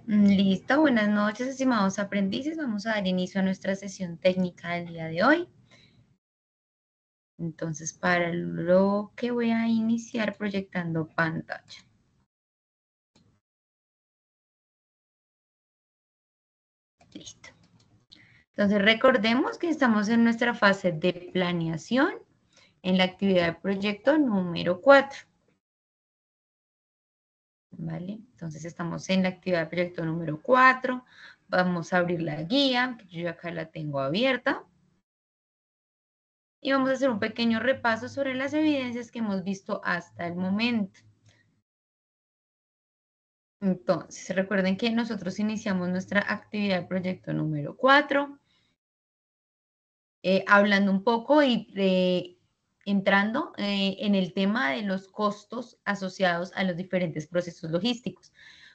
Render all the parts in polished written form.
Listo, buenas noches, estimados aprendices. Vamos a dar inicio a nuestra sesión técnica del día de hoy. Entonces, para lo que voy a iniciar proyectando pantalla. Listo. Entonces, recordemos que estamos en nuestra fase de planeación en la actividad de proyecto número 4. ¿Vale? Entonces, estamos en la actividad de proyecto número 4. Vamos a abrir la guía, que yo acá la tengo abierta. Y vamos a hacer un pequeño repaso sobre las evidencias que hemos visto hasta el momento. Entonces, recuerden que nosotros iniciamos nuestra actividad de proyecto número 4, hablando un poco y entrando en el tema de los costos asociados a los diferentes procesos logísticos.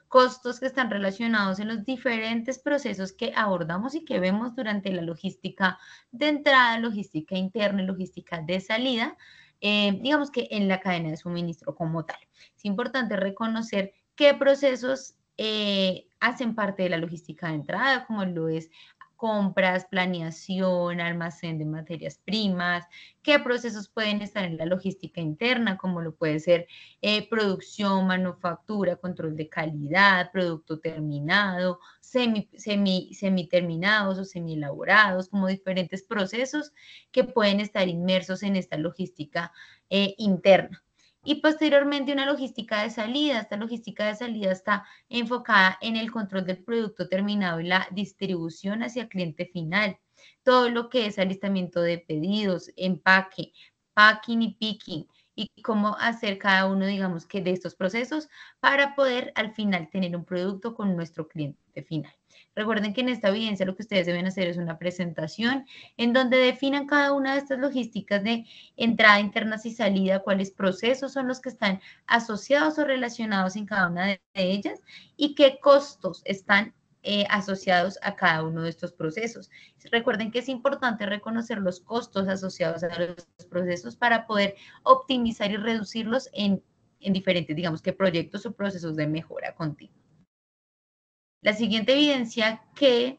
Costos que están relacionados en los diferentes procesos que abordamos y que vemos durante la logística de entrada, logística interna y logística de salida, digamos que en la cadena de suministro como tal. Es importante reconocer qué procesos hacen parte de la logística de entrada, como lo es compras, planeación, almacén de materias primas, qué procesos pueden estar en la logística interna, como lo puede ser producción, manufactura, control de calidad, producto terminado, semiterminados o semielaborados, como diferentes procesos que pueden estar inmersos en esta logística interna. Y posteriormente una logística de salida. Esta logística de salida está enfocada en el control del producto terminado y la distribución hacia el cliente final. Todo lo que es alistamiento de pedidos, empaque, packing y picking, y cómo hacer cada uno, digamos, que de estos procesos para poder al final tener un producto con nuestro cliente final. Recuerden que en esta evidencia lo que ustedes deben hacer es una presentación en donde definan cada una de estas logísticas de entrada, internas y salida, cuáles procesos son los que están asociados o relacionados en cada una de ellas y qué costos están asociados a cada uno de estos procesos. Recuerden que es importante reconocer los costos asociados a los procesos para poder optimizar y reducirlos en diferentes, digamos que proyectos o procesos de mejora continua. La siguiente evidencia que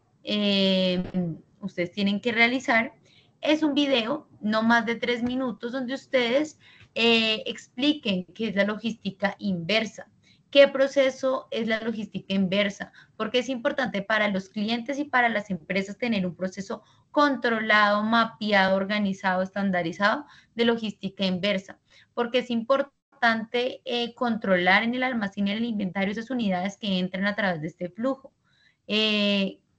ustedes tienen que realizar es un video, no más de 3 minutos, donde ustedes expliquen qué es la logística inversa. ¿Qué proceso es la logística inversa? Porque es importante para los clientes y para las empresas tener un proceso controlado, mapeado, organizado, estandarizado de logística inversa. Porque es importante controlar en el almacén y en el inventario esas unidades que entran a través de este flujo.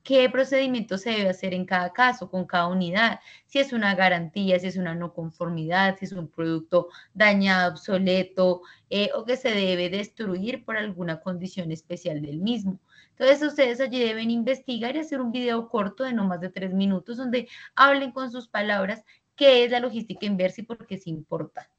¿Qué procedimiento se debe hacer en cada caso, con cada unidad? Si es una garantía, si es una no conformidad, si es un producto dañado, obsoleto, o que se debe destruir por alguna condición especial del mismo. Entonces, ustedes allí deben investigar y hacer un video corto de no más de 3 minutos donde hablen con sus palabras qué es la logística inversa y por qué es importante.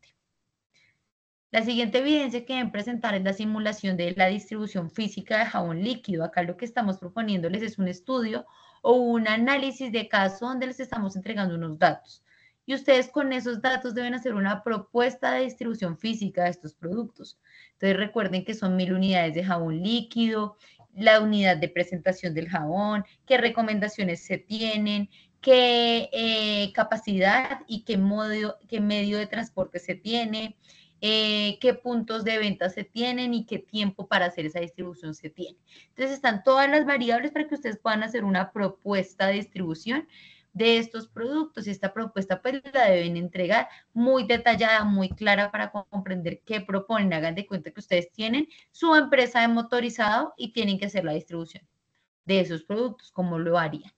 La siguiente evidencia que deben presentar es la simulación de la distribución física de jabón líquido. Acá lo que estamos proponiéndoles es un estudio o un análisis de caso donde les estamos entregando unos datos. Y ustedes con esos datos deben hacer una propuesta de distribución física de estos productos. Entonces recuerden que son 1000 unidades de jabón líquido, la unidad de presentación del jabón, qué recomendaciones se tienen, qué capacidad y qué medio de transporte se tiene, qué puntos de venta se tienen y qué tiempo para hacer esa distribución se tiene. Entonces están todas las variables para que ustedes puedan hacer una propuesta de distribución de estos productos y esta propuesta pues la deben entregar muy detallada, muy clara para comprender qué proponen. Hagan de cuenta que ustedes tienen su empresa de motorizado y tienen que hacer la distribución de esos productos, ¿cómo lo harían?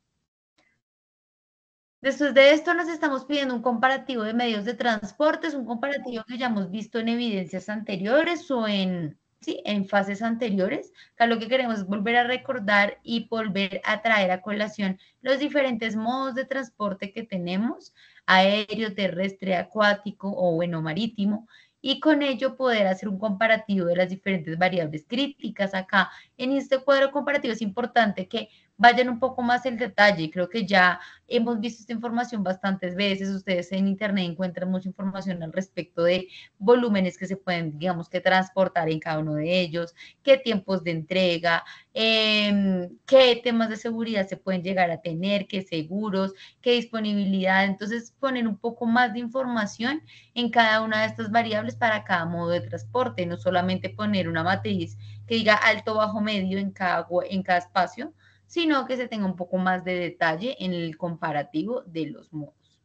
Después de esto nos estamos pidiendo un comparativo de medios de transporte, es un comparativo que ya hemos visto en evidencias anteriores o sí, en fases anteriores. Acá lo que queremos es volver a recordar y volver a traer a colación los diferentes modos de transporte que tenemos, aéreo, terrestre, acuático o bueno, marítimo, y con ello poder hacer un comparativo de las diferentes variables críticas. Acá en este cuadro comparativo es importante que vayan un poco más el detalle. Creo que ya hemos visto esta información bastantes veces. Ustedes en Internet encuentran mucha información al respecto de volúmenes que se pueden, digamos, que transportar en cada uno de ellos, qué tiempos de entrega, qué temas de seguridad se pueden llegar a tener, qué seguros, qué disponibilidad. Entonces, poner un poco más de información en cada una de estas variables para cada modo de transporte, no solamente poner una matriz que diga alto, bajo, medio en cada espacio, sino que se tenga un poco más de detalle en el comparativo de los modos.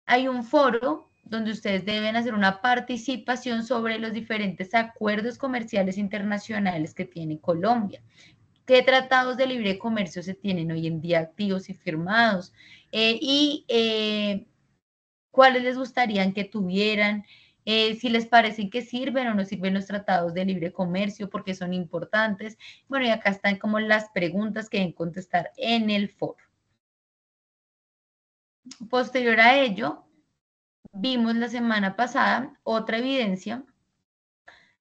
Hay un foro donde ustedes deben hacer una participación sobre los diferentes acuerdos comerciales internacionales que tiene Colombia. ¿Qué tratados de libre comercio se tienen hoy en día activos y firmados? ¿Cuáles les gustaría que tuvieran? Si les parecen que sirven o no sirven los tratados de libre comercio, porque son importantes. Bueno, y acá están como las preguntas que deben contestar en el foro. Posterior a ello, vimos la semana pasada otra evidencia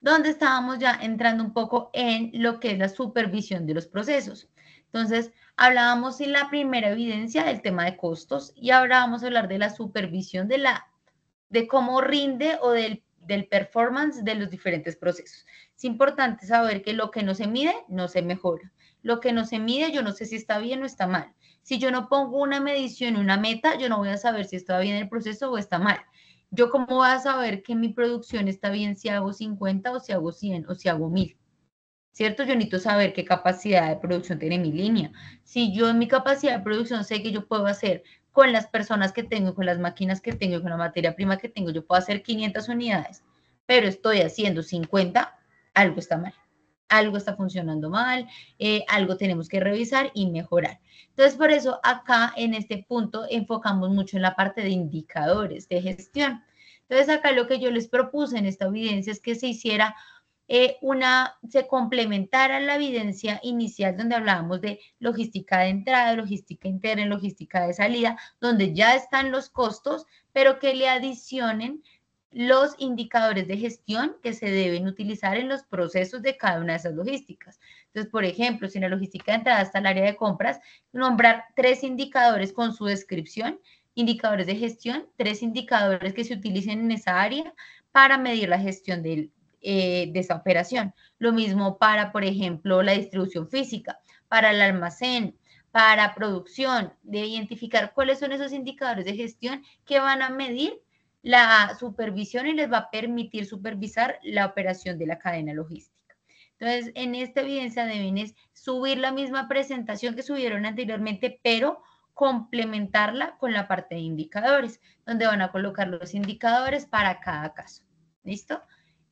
donde estábamos ya entrando un poco en lo que es la supervisión de los procesos. Entonces, hablábamos en la primera evidencia del tema de costos y ahora vamos a hablar de la supervisión de cómo rinde o del performance de los diferentes procesos. Es importante saber que lo que no se mide, no se mejora. Lo que no se mide, yo no sé si está bien o está mal. Si yo no pongo una medición, una meta, yo no voy a saber si está bien el proceso o está mal. Yo cómo voy a saber que mi producción está bien si hago 50 o si hago 100 o si hago 1000. ¿Cierto? Yo necesito saber qué capacidad de producción tiene mi línea. Si yo en mi capacidad de producción sé que yo puedo hacer con las personas que tengo, con las máquinas que tengo, con la materia prima que tengo, yo puedo hacer 500 unidades, pero estoy haciendo 50, algo está mal. Algo está funcionando mal, algo tenemos que revisar y mejorar. Entonces, por eso acá en este punto enfocamos mucho en la parte de indicadores de gestión. Entonces, acá lo que yo les propuse en esta evidencia es que se hiciera se complementara la evidencia inicial donde hablábamos de logística de entrada, logística interna, logística de salida, donde ya están los costos, pero que le adicionen los indicadores de gestión que se deben utilizar en los procesos de cada una de esas logísticas. Entonces, por ejemplo, si en la logística de entrada está el área de compras, nombrar 3 indicadores con su descripción, indicadores de gestión, 3 indicadores que se utilicen en esa área para medir la gestión de esa operación. Lo mismo para, por ejemplo, la distribución física, para el almacén, para producción, de identificar cuáles son esos indicadores de gestión que van a medir la supervisión y les va a permitir supervisar la operación de la cadena logística. Entonces, en esta evidencia deben subir la misma presentación que subieron anteriormente, pero complementarla con la parte de indicadores, donde van a colocar los indicadores para cada caso. ¿Listo?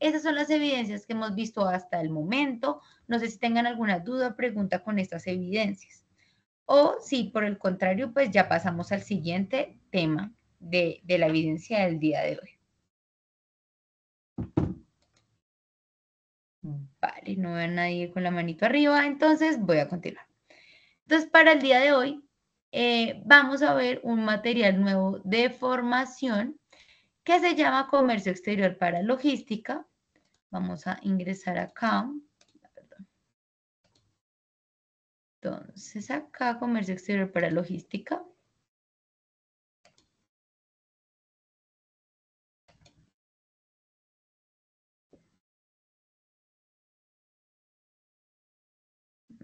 Esas son las evidencias que hemos visto hasta el momento. No sé si tengan alguna duda o pregunta con estas evidencias. O si por el contrario, pues ya pasamos al siguiente tema de la evidencia del día de hoy. Vale, no veo a nadie con la manito arriba, entonces voy a continuar. Entonces, para el día de hoy, vamos a ver un material nuevo de formación que se llama Comercio Exterior para Logística. Vamos a ingresar acá. Entonces, acá Comercio Exterior para Logística.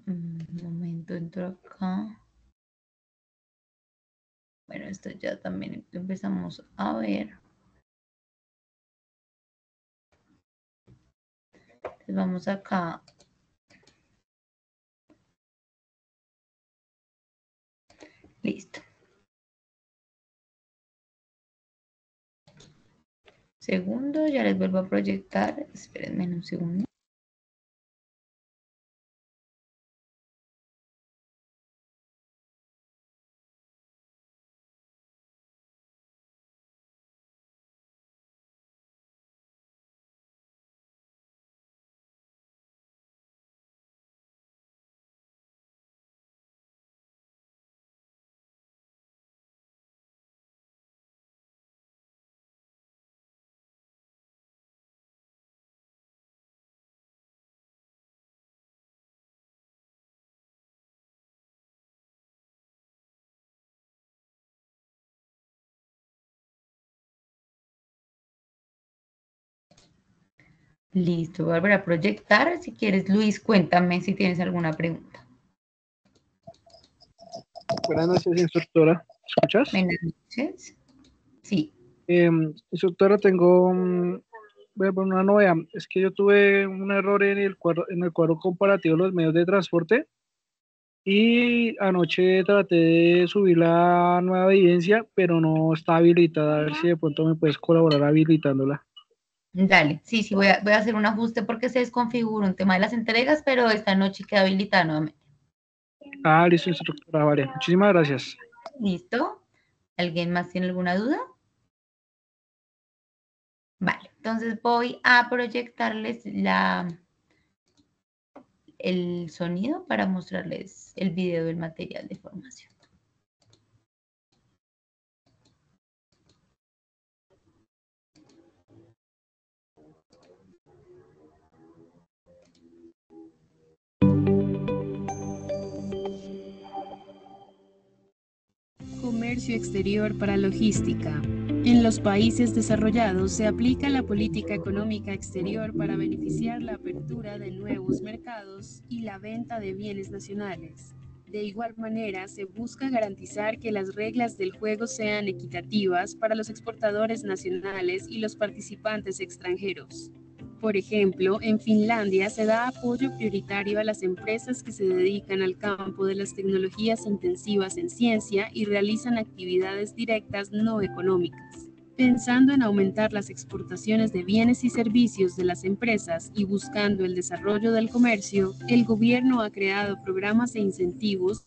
Un momento, entro acá. Bueno, esto ya también empezamos a ver. Entonces vamos acá. Listo. Segundo, ya les vuelvo a proyectar. Espérenme un segundo. Listo, voy a volver a proyectar. Si quieres, Luis, cuéntame si tienes alguna pregunta. Buenas noches, instructora. ¿Escuchas? Buenas noches. Sí. Instructora, voy a poner una novedad. Es que yo tuve un error en el cuadro comparativo de los medios de transporte y anoche traté de subir la nueva evidencia, pero no está habilitada. A ver si de pronto me puedes colaborar habilitándola. Dale, sí, sí, voy a hacer un ajuste porque se desconfigura un tema de las entregas, pero esta noche queda habilitada nuevamente. Ah, listo, instructora, vale. Muchísimas gracias. ¿Listo? ¿Alguien más tiene alguna duda? Vale, entonces voy a proyectarles el sonido para mostrarles el video del material de formación. Comercio exterior para logística. En los países desarrollados se aplica la política económica exterior para beneficiar la apertura de nuevos mercados y la venta de bienes nacionales. De igual manera, se busca garantizar que las reglas del juego sean equitativas para los exportadores nacionales y los participantes extranjeros. Por ejemplo, en Finlandia se da apoyo prioritario a las empresas que se dedican al campo de las tecnologías intensivas en ciencia y realizan actividades directas no económicas. Pensando en aumentar las exportaciones de bienes y servicios de las empresas y buscando el desarrollo del comercio, el gobierno ha creado programas e incentivos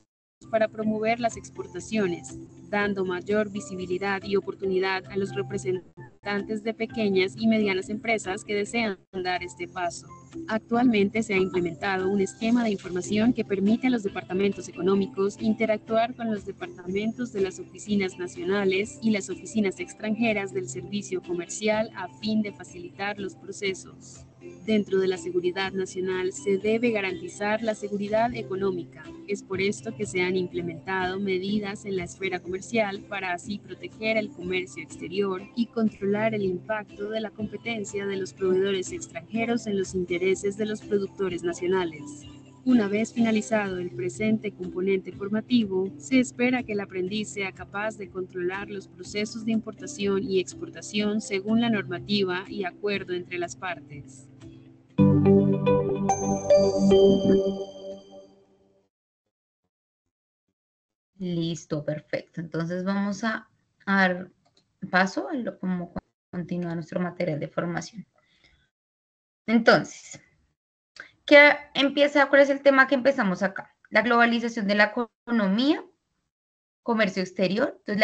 para promover las exportaciones, dando mayor visibilidad y oportunidad a los representantes de pequeñas y medianas empresas que desean dar este paso. Actualmente se ha implementado un esquema de información que permite a los departamentos económicos interactuar con los departamentos de las oficinas nacionales y las oficinas extranjeras del servicio comercial a fin de facilitar los procesos. Dentro de la seguridad nacional se debe garantizar la seguridad económica. Es por esto que se han implementado medidas en la esfera comercial para así proteger el comercio exterior y controlar el impacto de la competencia de los proveedores extranjeros en los intereses de los productores nacionales. Una vez finalizado el presente componente formativo, se espera que el aprendiz sea capaz de controlar los procesos de importación y exportación según la normativa y acuerdo entre las partes. Listo, perfecto. Entonces vamos a dar paso a cómo continúa nuestro material de formación. Entonces, ¿cuál es el tema que empezamos acá? La globalización de la economía, comercio exterior. Entonces,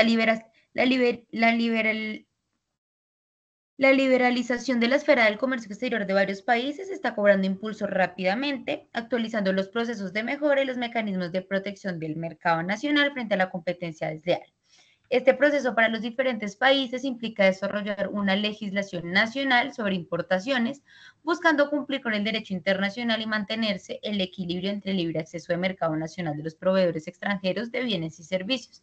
la liberalización de la esfera del comercio exterior de varios países está cobrando impulso rápidamente, actualizando los procesos de mejora y los mecanismos de protección del mercado nacional frente a la competencia desleal. Este proceso para los diferentes países implica desarrollar una legislación nacional sobre importaciones, buscando cumplir con el derecho internacional y mantenerse el equilibrio entre el libre acceso de mercado nacional de los proveedores extranjeros de bienes y servicios.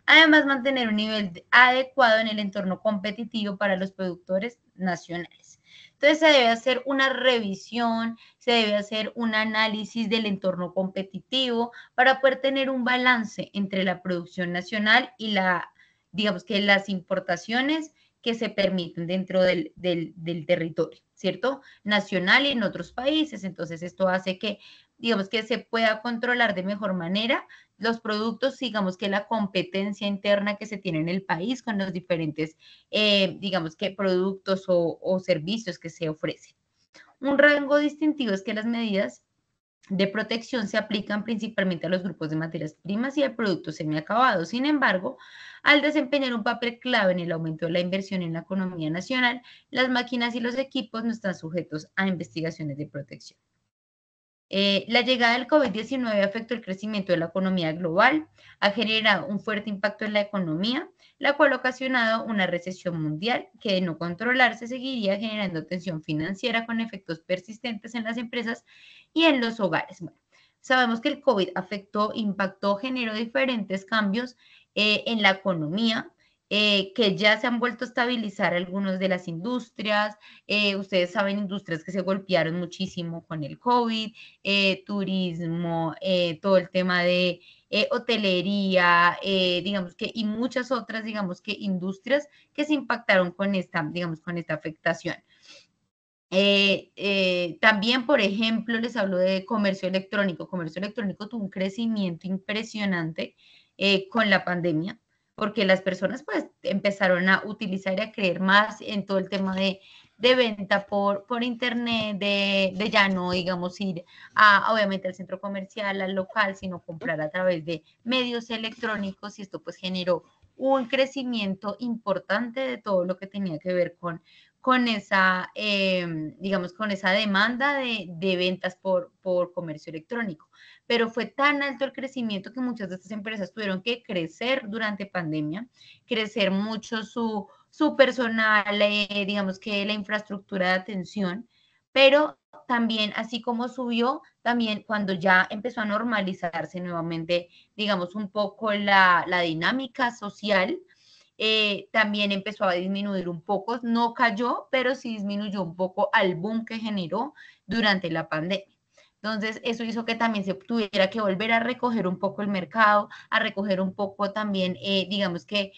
Además, mantener un nivel adecuado en el entorno competitivo para los productores nacionales. Entonces, se debe hacer una revisión, se debe hacer un análisis del entorno competitivo para poder tener un balance entre la producción nacional y digamos que las importaciones que se permiten dentro del territorio, ¿cierto? Nacional y en otros países. Entonces, esto hace que, digamos que se pueda controlar de mejor manera los productos, digamos que la competencia interna que se tiene en el país con los diferentes, digamos que productos o servicios que se ofrecen. Un rango distintivo es que las medidas de protección se aplican principalmente a los grupos de materias primas y al producto semiacabado. Sin embargo, al desempeñar un papel clave en el aumento de la inversión en la economía nacional, las máquinas y los equipos no están sujetos a investigaciones de protección. La llegada del COVID-19 afectó el crecimiento de la economía global, ha generado un fuerte impacto en la economía, la cual ha ocasionado una recesión mundial que de no controlarse seguiría generando tensión financiera con efectos persistentes en las empresas y en los hogares. Bueno, sabemos que el COVID afectó, impactó, generó diferentes cambios en la economía que ya se han vuelto a estabilizar algunas de las industrias. Ustedes saben, industrias que se golpearon muchísimo con el COVID, turismo, todo el tema de hotelería, digamos que, y muchas otras, digamos que, industrias que se impactaron con esta, digamos, con esta afectación. También, por ejemplo, les hablo de comercio electrónico. Comercio electrónico tuvo un crecimiento impresionante con la pandemia, porque las personas pues empezaron a utilizar y a creer más en todo el tema de venta por internet, de ya no, digamos, ir obviamente al centro comercial, al local, sino comprar a través de medios electrónicos, y esto pues generó un crecimiento importante de todo lo que tenía que ver con esa, digamos, con esa demanda de ventas por comercio electrónico. Pero fue tan alto el crecimiento que muchas de estas empresas tuvieron que crecer durante pandemia, crecer mucho su personal, digamos que la infraestructura de atención, pero también, así como subió, también cuando ya empezó a normalizarse nuevamente, digamos, un poco la dinámica social, también empezó a disminuir un poco, no cayó, pero sí disminuyó un poco al boom que generó durante la pandemia. Entonces, eso hizo que también se tuviera que volver a recoger un poco el mercado, a recoger un poco también, digamos que,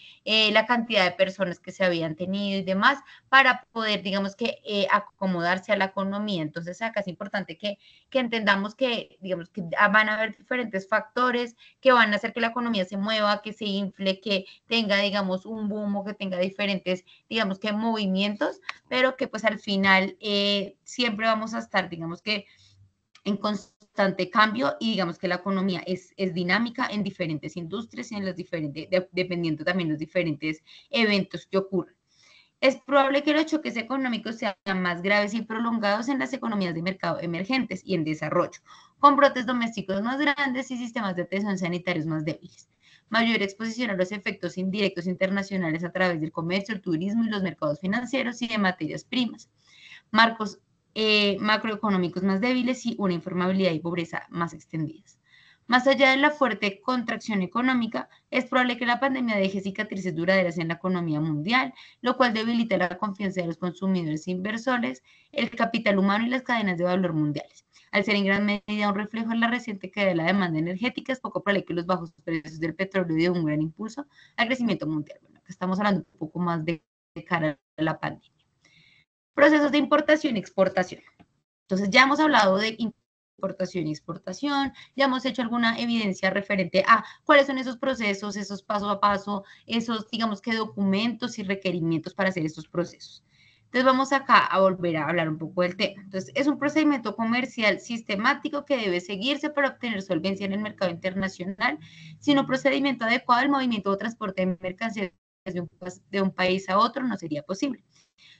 la cantidad de personas que se habían tenido y demás, para poder, digamos que, acomodarse a la economía. Entonces, acá es importante que entendamos que, digamos, que van a haber diferentes factores que van a hacer que la economía se mueva, que se infle, que tenga, digamos, un boom o que tenga diferentes, digamos que, movimientos, pero que pues al final siempre vamos a estar, digamos que, en constante cambio, y digamos que la economía es dinámica en diferentes industrias y en los diferentes, dependiendo también los diferentes eventos que ocurren. Es probable que los choques económicos sean más graves y prolongados en las economías de mercado emergentes y en desarrollo, con brotes domésticos más grandes y sistemas de atención sanitarios más débiles. Mayor exposición a los efectos indirectos internacionales a través del comercio, el turismo y los mercados financieros y de materias primas. Marcos macroeconómicos más débiles y una informabilidad y pobreza más extendidas. Más allá de la fuerte contracción económica, es probable que la pandemia deje cicatrices duraderas en la economía mundial, lo cual debilita la confianza de los consumidores e inversores, el capital humano y las cadenas de valor mundiales. Al ser en gran medida un reflejo en la reciente caída de la demanda energética, es poco probable que los bajos precios del petróleo den un gran impulso al crecimiento mundial. Bueno, acá estamos hablando un poco más de cara a la pandemia. Procesos de importación y exportación. Entonces, ya hemos hablado de importación y exportación, ya hemos hecho alguna evidencia referente a cuáles son esos procesos, esos paso a paso, esos, digamos que, documentos y requerimientos para hacer estos procesos. Entonces, vamos acá a volver a hablar un poco del tema. Entonces, es un procedimiento comercial sistemático que debe seguirse para obtener solvencia en el mercado internacional. Sin un procedimiento adecuado, el movimiento o transporte de mercancías de un país a otro no sería posible.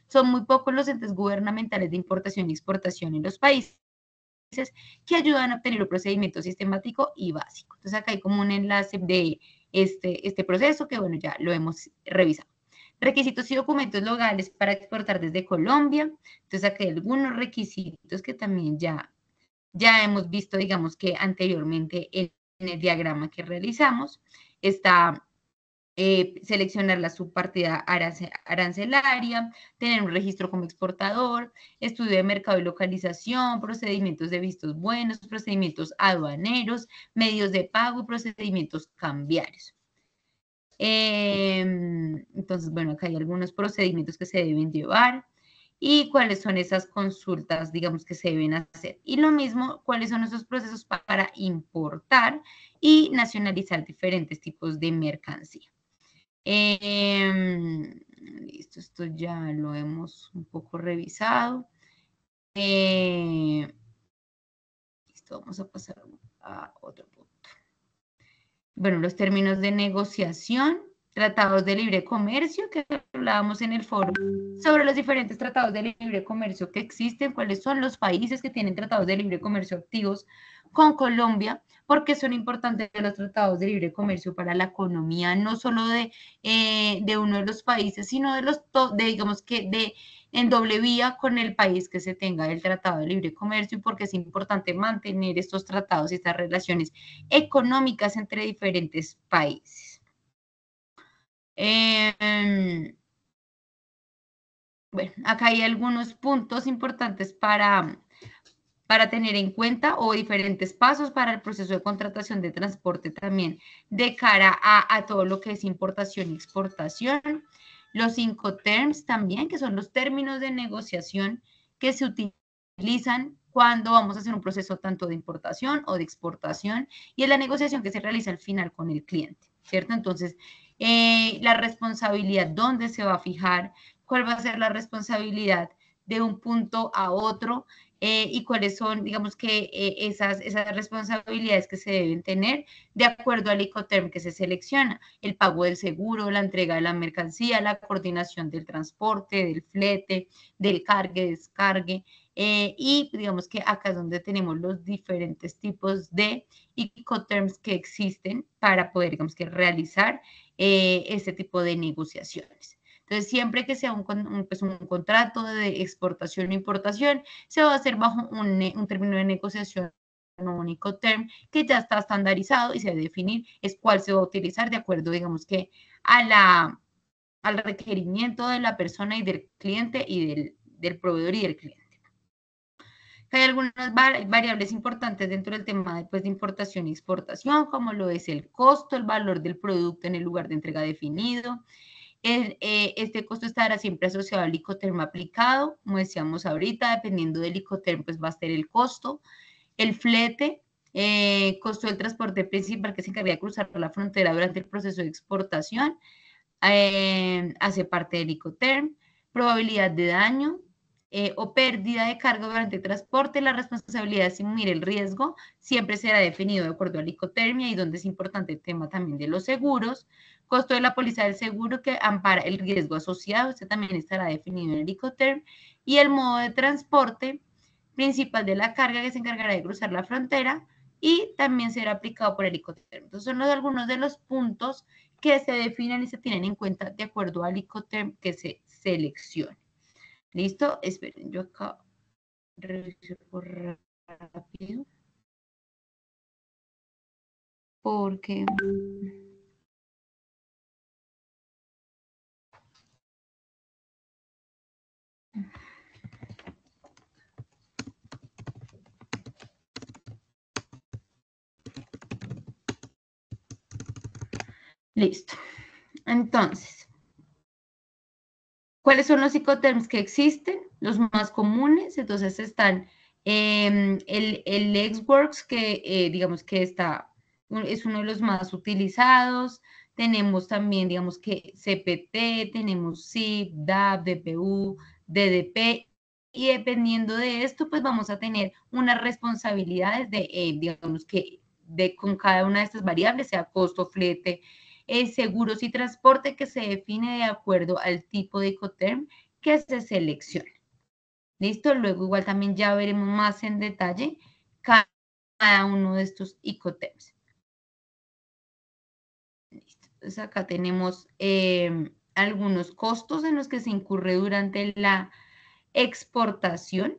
Son muy pocos los entes gubernamentales de importación y exportación en los países que ayudan a obtener un procedimiento sistemático y básico. Entonces, acá hay como un enlace de este proceso que, bueno, ya lo hemos revisado. Requisitos y documentos legales para exportar desde Colombia. Entonces, acá hay algunos requisitos que también ya hemos visto, digamos que anteriormente en el diagrama que realizamos. Está seleccionar la subpartida arancelaria, tener un registro como exportador, estudio de mercado y localización, procedimientos de vistos buenos, procedimientos aduaneros, medios de pago y procedimientos cambiarios. Entonces, bueno, acá hay algunos procedimientos que se deben llevar y cuáles son esas consultas, digamos, que se deben hacer. Y lo mismo, cuáles son esos procesos para importar y nacionalizar diferentes tipos de mercancía. Listo, esto ya lo hemos un poco revisado. Listo, vamos a pasar a otro punto. Bueno, los términos de negociación, tratados de libre comercio, que hablábamos en el foro, sobre los diferentes tratados de libre comercio que existen, cuáles son los países que tienen tratados de libre comercio activos con Colombia, porque son importantes los tratados de libre comercio para la economía, no solo de uno de los países, sino digamos que en doble vía con el país que se tenga el tratado de libre comercio, y porque es importante mantener estos tratados y estas relaciones económicas entre diferentes países. Bueno, acá hay algunos puntos importantes para tener en cuenta o diferentes pasos para el proceso de contratación de transporte también de cara a todo lo que es importación y exportación. Los Incoterms también, que son los términos de negociación que se utilizan cuando vamos a hacer un proceso tanto de importación o de exportación, y es la negociación que se realiza al final con el cliente, ¿cierto? Entonces, la responsabilidad, dónde se va a fijar, cuál va a ser la responsabilidad de un punto a otro, y cuáles son, digamos que esas responsabilidades que se deben tener de acuerdo al Incoterm que se selecciona: el pago del seguro, la entrega de la mercancía, la coordinación del transporte, del flete, del cargue, descargue, y digamos que acá es donde tenemos los diferentes tipos de Incoterms que existen para poder, digamos que, realizar este tipo de negociaciones. Entonces, siempre que sea un contrato de exportación o importación, se va a hacer bajo un término de negociación, un único term, que ya está estandarizado y se debe definir es cuál se va a utilizar de acuerdo, digamos que, al requerimiento de la persona y del cliente y del proveedor y del cliente. Hay algunas variables importantes dentro del tema de importación y exportación, como lo es el costo, el valor del producto en el lugar de entrega definido. Este costo estará siempre asociado al Incoterm aplicado, como decíamos ahorita, dependiendo del Incoterm, pues va a ser el costo. El flete, costo del transporte principal que se encarga de cruzar la frontera durante el proceso de exportación, hace parte del Incoterm. Probabilidad de daño o pérdida de carga durante el transporte, la responsabilidad de asumir el riesgo siempre será definido de acuerdo al Incoterm, y donde es importante el tema también de los seguros. Costo de la póliza del seguro que ampara el riesgo asociado, este también estará definido en el Incoterm. Y el modo de transporte principal de la carga que se encargará de cruzar la frontera y también será aplicado por el Incoterm. Entonces, son algunos de los puntos que se definen y se tienen en cuenta de acuerdo al Incoterm que se seleccione. ¿Listo? Esperen, yo acá reviso por rápido. Porque... Listo. Entonces, ¿cuáles son los Incoterms que existen? Los más comunes. Entonces están el Lexworks, que digamos que es uno de los más utilizados. Tenemos también, digamos que CPT, tenemos SIP, DAP, DPU, DDP, y dependiendo de esto, pues vamos a tener unas responsabilidades digamos que con cada una de estas variables, sea costo, flete, seguros y transporte, que se define de acuerdo al tipo de Incoterm que se seleccione. ¿Listo? Luego igual también ya veremos más en detalle cada uno de estos Incoterms. Listo. Entonces acá tenemos algunos costos en los que se incurre durante la exportación,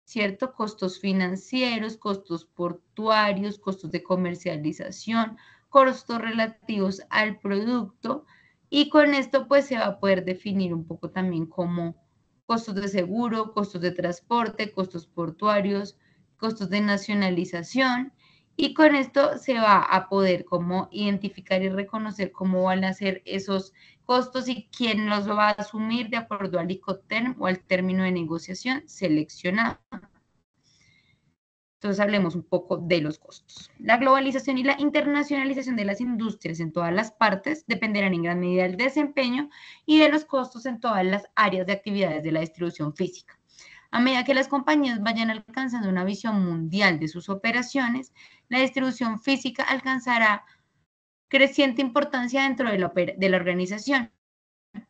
¿cierto? Costos financieros, costos portuarios, costos de comercialización, costos relativos al producto, y con esto pues se va a poder definir un poco también como costos de seguro, costos de transporte, costos portuarios, costos de nacionalización, y con esto se va a poder como identificar y reconocer cómo van a ser esos costos y quién los va a asumir de acuerdo al Incoterm o al término de negociación seleccionado. Entonces hablemos un poco de los costos. La globalización y la internacionalización de las industrias en todas las partes dependerán en gran medida del desempeño y de los costos en todas las áreas de actividades de la distribución física. A medida que las compañías vayan alcanzando una visión mundial de sus operaciones, la distribución física alcanzará creciente importancia dentro de la organización,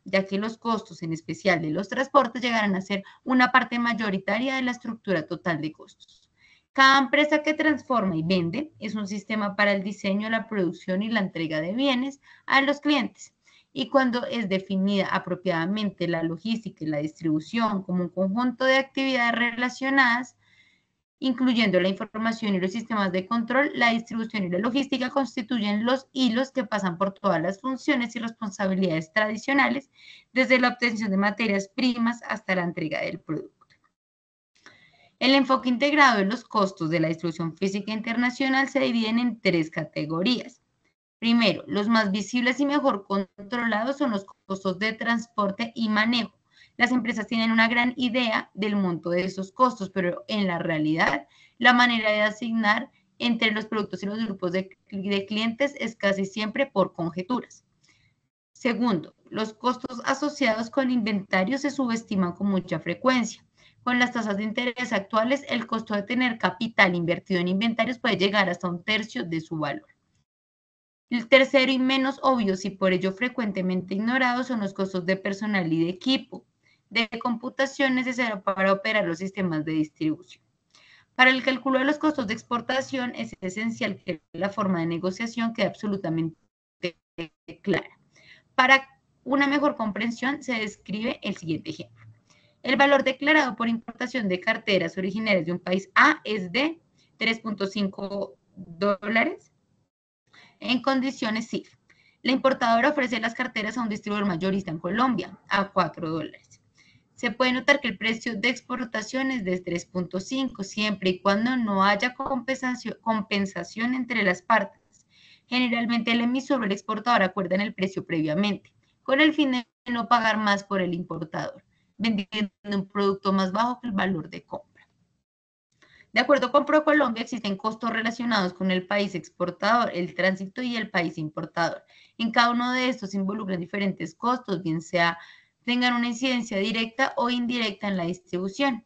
ya que los costos, en especial de los transportes, llegarán a ser una parte mayoritaria de la estructura total de costos. Cada empresa que transforma y vende es un sistema para el diseño, la producción y la entrega de bienes a los clientes. Y cuando es definida apropiadamente la logística y la distribución como un conjunto de actividades relacionadas, incluyendo la información y los sistemas de control, la distribución y la logística constituyen los hilos que pasan por todas las funciones y responsabilidades tradicionales, desde la obtención de materias primas hasta la entrega del producto. El enfoque integrado de los costos de la distribución física internacional se dividen en 3 categorías. Primero, los más visibles y mejor controlados son los costos de transporte y manejo. Las empresas tienen una gran idea del monto de esos costos, pero en la realidad, la manera de asignar entre los productos y los grupos de clientes es casi siempre por conjeturas. Segundo, los costos asociados con inventario se subestiman con mucha frecuencia. Con las tasas de interés actuales, el costo de tener capital invertido en inventarios puede llegar hasta 1/3 de su valor. El tercero y menos obvios y por ello frecuentemente ignorados son los costos de personal y de equipo de computación necesario para operar los sistemas de distribución. Para el cálculo de los costos de exportación es esencial que la forma de negociación quede absolutamente clara. Para una mejor comprensión se describe el siguiente ejemplo. El valor declarado por importación de carteras originarias de un país A es de $3.5 en condiciones CIF. La importadora ofrece las carteras a un distribuidor mayorista en Colombia a $4. Se puede notar que el precio de exportación es de 3.5 siempre y cuando no haya compensación entre las partes. Generalmente el emisor o el exportador acuerdan el precio previamente, con el fin de no pagar más por el importador, vendiendo un producto más bajo que el valor de compra. De acuerdo con ProColombia, existen costos relacionados con el país exportador, el tránsito y el país importador. En cada uno de estos se involucran diferentes costos, bien sea tengan una incidencia directa o indirecta en la distribución.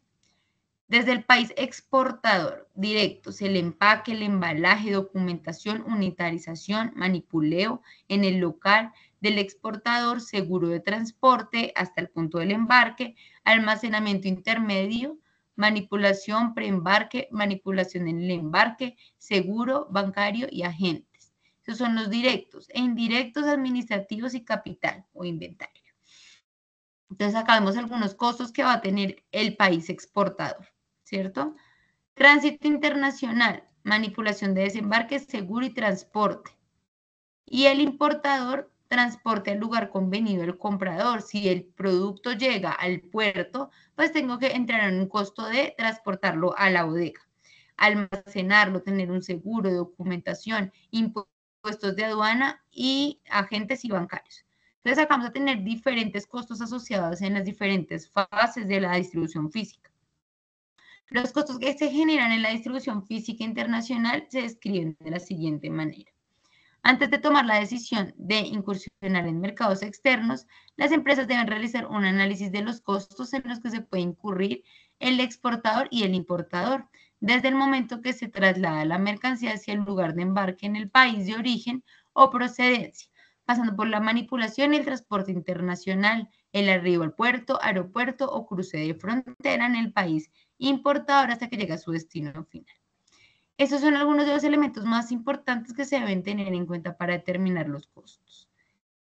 Desde el país exportador, directos, el empaque, el embalaje, documentación, unitarización, manipuleo en el local del exportador, seguro de transporte hasta el punto del embarque, almacenamiento intermedio, manipulación preembarque, manipulación en el embarque, seguro, bancario y agentes. Esos son los directos e indirectos administrativos y capital o inventario. Entonces acá vemos algunos costos que va a tener el país exportador, ¿cierto? Tránsito internacional, manipulación de desembarque, seguro y transporte. Y el importador, transporte al lugar convenido del comprador. Si el producto llega al puerto, pues tengo que entrar en un costo de transportarlo a la bodega, almacenarlo, tener un seguro, documentación, impuestos de aduana y agentes y bancarios. Entonces acá vamos a tener diferentes costos asociados en las diferentes fases de la distribución física. Los costos que se generan en la distribución física internacional se describen de la siguiente manera. Antes de tomar la decisión de incursionar en mercados externos, las empresas deben realizar un análisis de los costos en los que se puede incurrir el exportador y el importador, desde el momento que se traslada la mercancía hacia el lugar de embarque en el país de origen o procedencia, pasando por la manipulación y el transporte internacional, el arribo al puerto, aeropuerto o cruce de frontera en el país importador hasta que llega a su destino final. Estos son algunos de los elementos más importantes que se deben tener en cuenta para determinar los costos.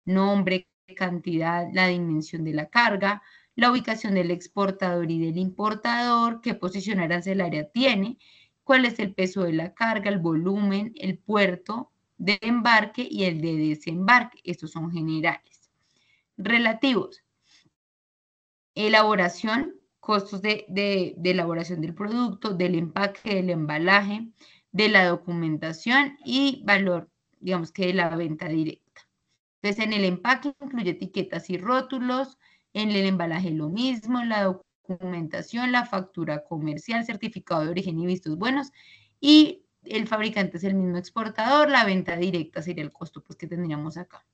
Nombre, cantidad, la dimensión de la carga, la ubicación del exportador y del importador, qué posición arancelaria tiene, cuál es el peso de la carga, el volumen, el puerto de embarque y el de desembarque. Estos son generales. Relativos. Elaboración, costos de elaboración del producto, del empaque, del embalaje, de la documentación y valor, digamos que de la venta directa. Entonces, en el empaque incluye etiquetas y rótulos, en el embalaje lo mismo, la documentación, la factura comercial, certificado de origen y vistos buenos, y el fabricante es el mismo exportador, la venta directa sería el costo pues, que tendríamos acá.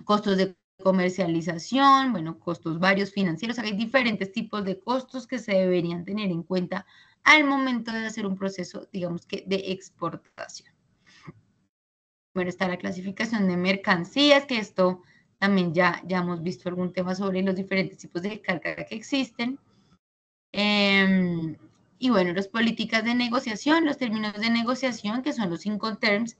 Costos de comercialización, bueno, costos varios financieros. Hay diferentes tipos de costos que se deberían tener en cuenta al momento de hacer un proceso, digamos que de exportación. Bueno, está la clasificación de mercancías, que esto también ya hemos visto algún tema sobre los diferentes tipos de carga que existen. Y bueno, las políticas de negociación, los términos de negociación, que son los Incoterms,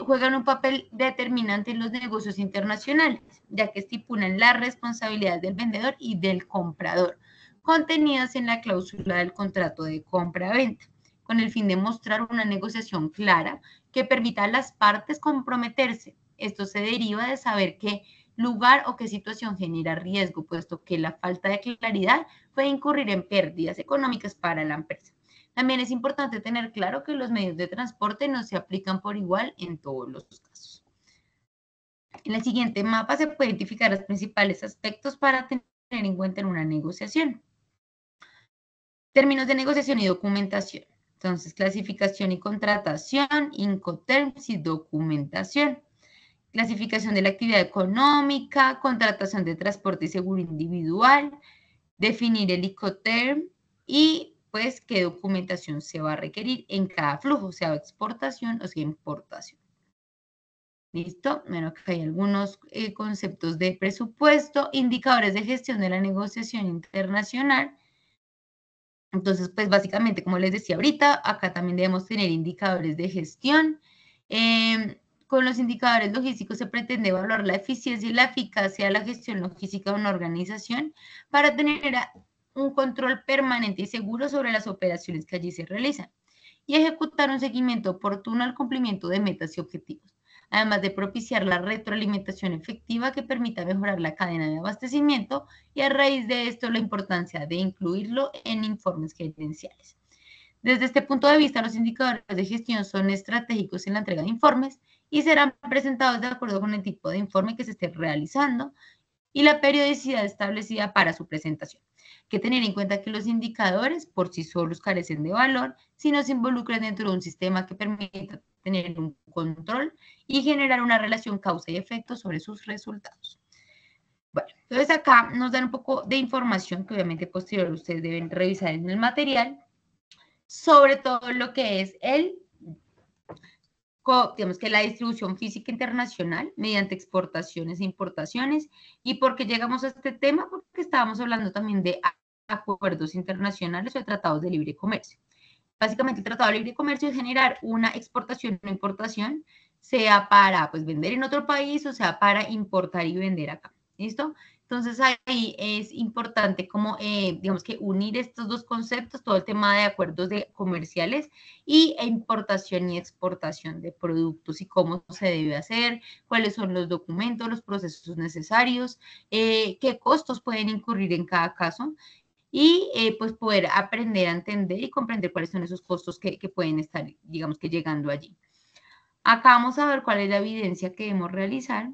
juegan un papel determinante en los negocios internacionales, ya que estipulan las responsabilidades del vendedor y del comprador, contenidas en la cláusula del contrato de compra-venta, con el fin de mostrar una negociación clara que permita a las partes comprometerse. Esto se deriva de saber qué lugar o qué situación genera riesgo, puesto que la falta de claridad puede incurrir en pérdidas económicas para la empresa. También es importante tener claro que los medios de transporte no se aplican por igual en todos los casos. En el siguiente mapa se pueden identificar los principales aspectos para tener en cuenta en una negociación. Términos de negociación y documentación. Entonces, clasificación y contratación, Incoterms y documentación. Clasificación de la actividad económica, contratación de transporte y seguro individual, definir el Incoterm y pues qué documentación se va a requerir en cada flujo, sea exportación o sea importación. ¿Listo? Bueno, acá hay algunos conceptos de presupuesto, indicadores de gestión de la negociación internacional. Entonces, pues básicamente, como les decía ahorita, acá también debemos tener indicadores de gestión. Con los indicadores logísticos se pretende evaluar la eficiencia y la eficacia de la gestión logística de una organización para tener un control permanente y seguro sobre las operaciones que allí se realizan y ejecutar un seguimiento oportuno al cumplimiento de metas y objetivos, además de propiciar la retroalimentación efectiva que permita mejorar la cadena de abastecimiento y a raíz de esto la importancia de incluirlo en informes gerenciales. Desde este punto de vista, los indicadores de gestión son estratégicos en la entrega de informes y serán presentados de acuerdo con el tipo de informe que se esté realizando y la periodicidad establecida para su presentación. Hay que tener en cuenta que los indicadores por sí solos carecen de valor si no se involucran dentro de un sistema que permita tener un control y generar una relación causa y efecto sobre sus resultados. Bueno, entonces acá nos dan un poco de información que obviamente posterior ustedes deben revisar en el material sobre todo lo que es digamos que la distribución física internacional mediante exportaciones e importaciones. ¿Y por qué llegamos a este tema? Porque estábamos hablando también de acuerdos internacionales o de tratados de libre comercio. Básicamente el tratado de libre comercio es generar una exportación o importación, sea para pues, vender en otro país o sea para importar y vender acá. ¿Listo? Entonces ahí es importante como, digamos que unir estos dos conceptos, todo el tema de acuerdos comerciales y importación y exportación de productos y cómo se debe hacer, cuáles son los documentos, los procesos necesarios, qué costos pueden incurrir en cada caso y pues poder aprender a entender y comprender cuáles son esos costos que pueden estar, digamos que llegando allí. Acá vamos a ver cuál es la evidencia que debemos realizar.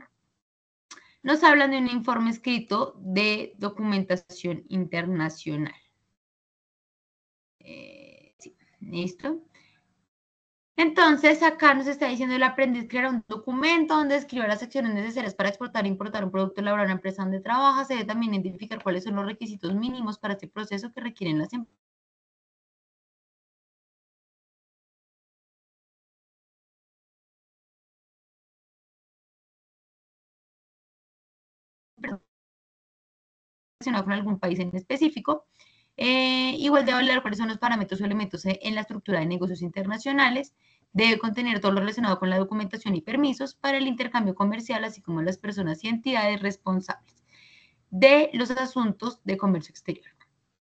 Nos hablan de un informe escrito de documentación internacional. Sí, ¿listo? Entonces, acá nos está diciendo el aprendiz creará un documento donde escriba las acciones necesarias para exportar e importar un producto elaborado en la empresa donde trabaja. Se debe también identificar cuáles son los requisitos mínimos para este proceso que requieren las empresas. Con algún país en específico. Igual debe hablar cuáles son los parámetros o elementos en la estructura de negocios internacionales. Debe contener todo lo relacionado con la documentación y permisos para el intercambio comercial, así como las personas y entidades responsables de los asuntos de comercio exterior.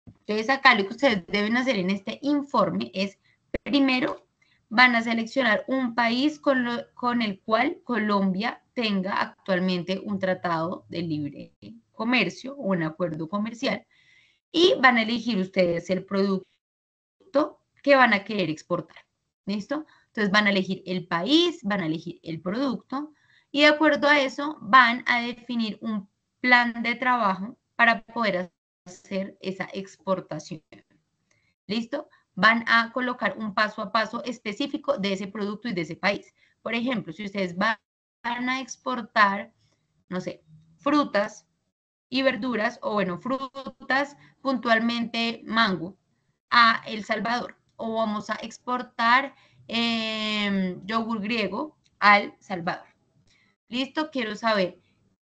Entonces, acá lo que ustedes deben hacer en este informe es, primero, van a seleccionar un país con el cual Colombia tenga actualmente un tratado de libre comercio o un acuerdo comercial y van a elegir ustedes el producto que van a querer exportar. ¿Listo? Entonces van a elegir el país, van a elegir el producto y de acuerdo a eso van a definir un plan de trabajo para poder hacer esa exportación. ¿Listo? Van a colocar un paso a paso específico de ese producto y de ese país. Por ejemplo, si ustedes van a exportar, no sé, frutas y verduras, o bueno, frutas, puntualmente mango, a El Salvador. O vamos a exportar yogur griego al Salvador. ¿Listo? Quiero saber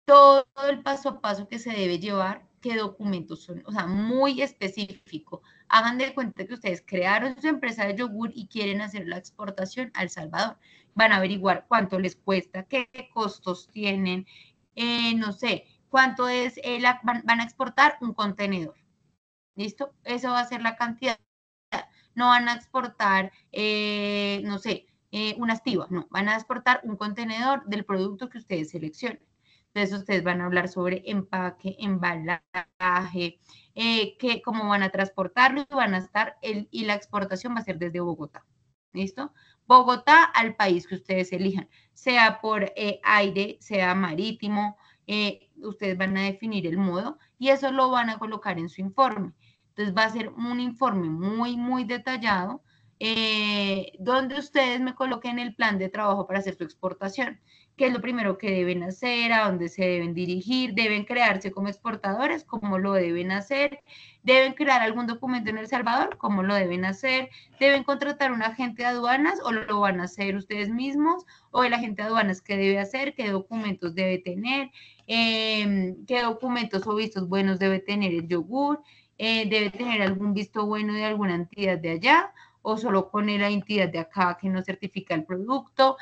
todo el paso a paso que se debe llevar, qué documentos son, o sea, muy específico. Hagan de cuenta que ustedes crearon su empresa de yogur y quieren hacer la exportación a El Salvador. Van a averiguar cuánto les cuesta, qué costos tienen, no sé, cuánto es, van a exportar un contenedor. ¿Listo? Eso va a ser la cantidad. No van a exportar, no sé, unas tibas, no, van a exportar un contenedor del producto que ustedes seleccionen. Entonces, ustedes van a hablar sobre empaque, embalaje, cómo van a transportarlo, van a estar, y la exportación va a ser desde Bogotá. ¿Listo? Bogotá al país que ustedes elijan, sea por aire, sea marítimo, ustedes van a definir el modo y eso lo van a colocar en su informe. Entonces va a ser un informe muy, muy detallado donde ustedes me coloquen el plan de trabajo para hacer su exportación. ¿Qué es lo primero que deben hacer? ¿A dónde se deben dirigir? ¿Deben crearse como exportadores? ¿Cómo lo deben hacer? ¿Deben crear algún documento en El Salvador? ¿Cómo lo deben hacer? ¿Deben contratar un agente de aduanas o lo van a hacer ustedes mismos? ¿O el agente de aduanas qué debe hacer? ¿Qué documentos debe tener? ¿Qué documentos o vistos buenos debe tener el yogur? ¿Debe tener algún visto bueno de alguna entidad de allá? ¿O solo con la entidad de acá que nos certifica el producto?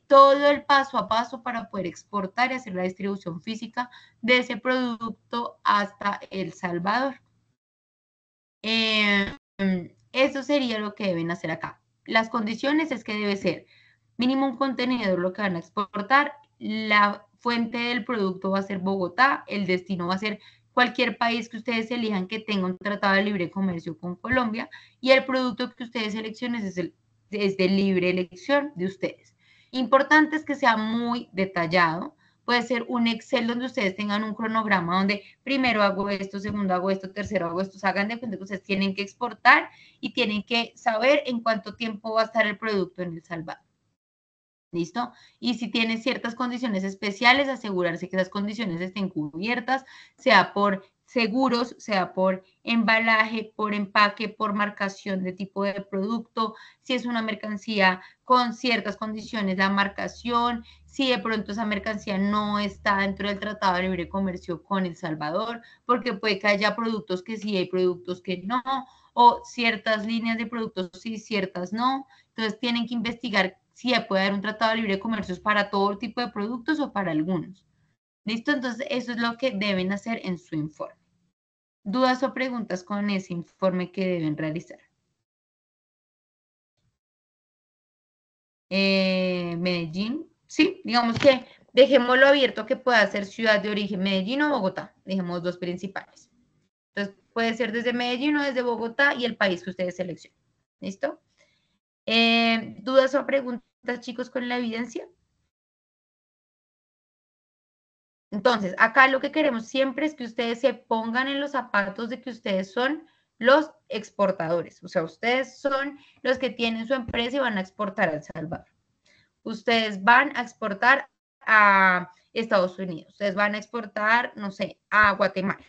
Todo el paso a paso para poder exportar y hacer la distribución física de ese producto hasta El Salvador. Eso sería lo que deben hacer acá. Las condiciones es que debe ser mínimo un contenedor lo que van a exportar, la fuente del producto va a ser Bogotá, el destino va a ser cualquier país que ustedes elijan que tenga un tratado de libre comercio con Colombia y el producto que ustedes seleccionen es de libre elección de ustedes. Importante es que sea muy detallado. Puede ser un Excel donde ustedes tengan un cronograma donde primero hago esto, segundo hago esto, tercero hago esto. Hagan de cuenta que ustedes tienen que exportar y tienen que saber en cuánto tiempo va a estar el producto en El Salvador. ¿Listo? Y si tiene ciertas condiciones especiales, asegurarse que esas condiciones estén cubiertas, sea por seguros, sea por embalaje, por empaque, por marcación de tipo de producto, si es una mercancía con ciertas condiciones, la marcación, si de pronto esa mercancía no está dentro del Tratado de Libre Comercio con El Salvador, porque puede que haya productos que sí, hay productos que no, o ciertas líneas de productos sí, ciertas no. Entonces tienen que investigar si puede haber un tratado de libre comercio para todo tipo de productos o para algunos. ¿Listo? Entonces eso es lo que deben hacer en su informe. ¿Dudas o preguntas con ese informe que deben realizar? Medellín, sí, digamos que dejémoslo abierto que pueda ser ciudad de origen, Medellín o Bogotá, dejemos dos principales. Entonces puede ser desde Medellín o desde Bogotá y el país que ustedes seleccionen. ¿Listo? ¿Dudas o preguntas, chicos, con la evidencia? Entonces, acá lo que queremos siempre es que ustedes se pongan en los zapatos de que ustedes son los exportadores. O sea, ustedes son los que tienen su empresa y van a exportar a El Salvador. Ustedes van a exportar a Estados Unidos. Ustedes van a exportar, no sé, a Guatemala.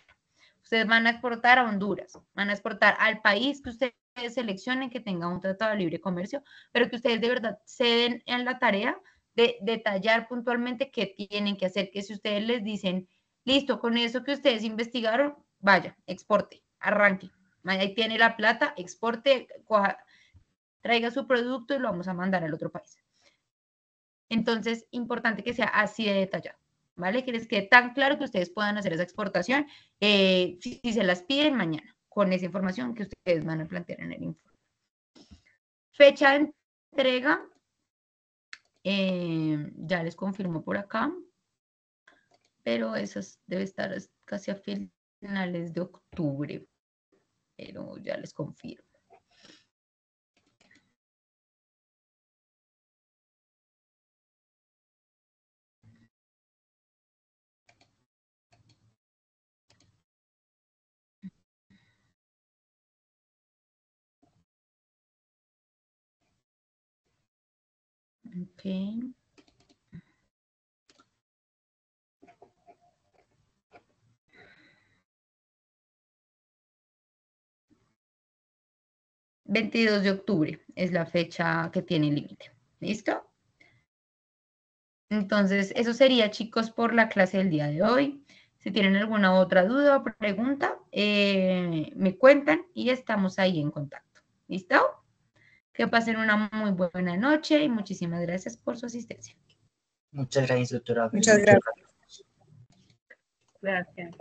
Ustedes van a exportar a Honduras. Van a exportar al país que ustedes seleccionen que tenga un tratado de libre comercio, pero que ustedes de verdad se den en la tarea de detallar puntualmente qué tienen que hacer, que si ustedes les dicen, listo, con eso que ustedes investigaron, vaya, exporte, arranque. Ahí tiene la plata, exporte, coja, traiga su producto y lo vamos a mandar al otro país. Entonces, importante que sea así de detallado, ¿vale? Que les quede tan claro que ustedes puedan hacer esa exportación si se las piden mañana, con esa información que ustedes van a plantear en el informe. Fecha de entrega, ya les confirmo por acá, pero esas debe estar casi a finales de octubre, pero ya les confirmo. Ok. ...22 de octubre es la fecha que tiene límite. ¿Listo? Entonces, eso sería, chicos, por la clase del día de hoy. Si tienen alguna otra duda o pregunta, me cuentan y estamos ahí en contacto. ¿Listo? Que pasen una muy buena noche y muchísimas gracias por su asistencia. Muchas gracias, doctora. Muchas gracias. Gracias.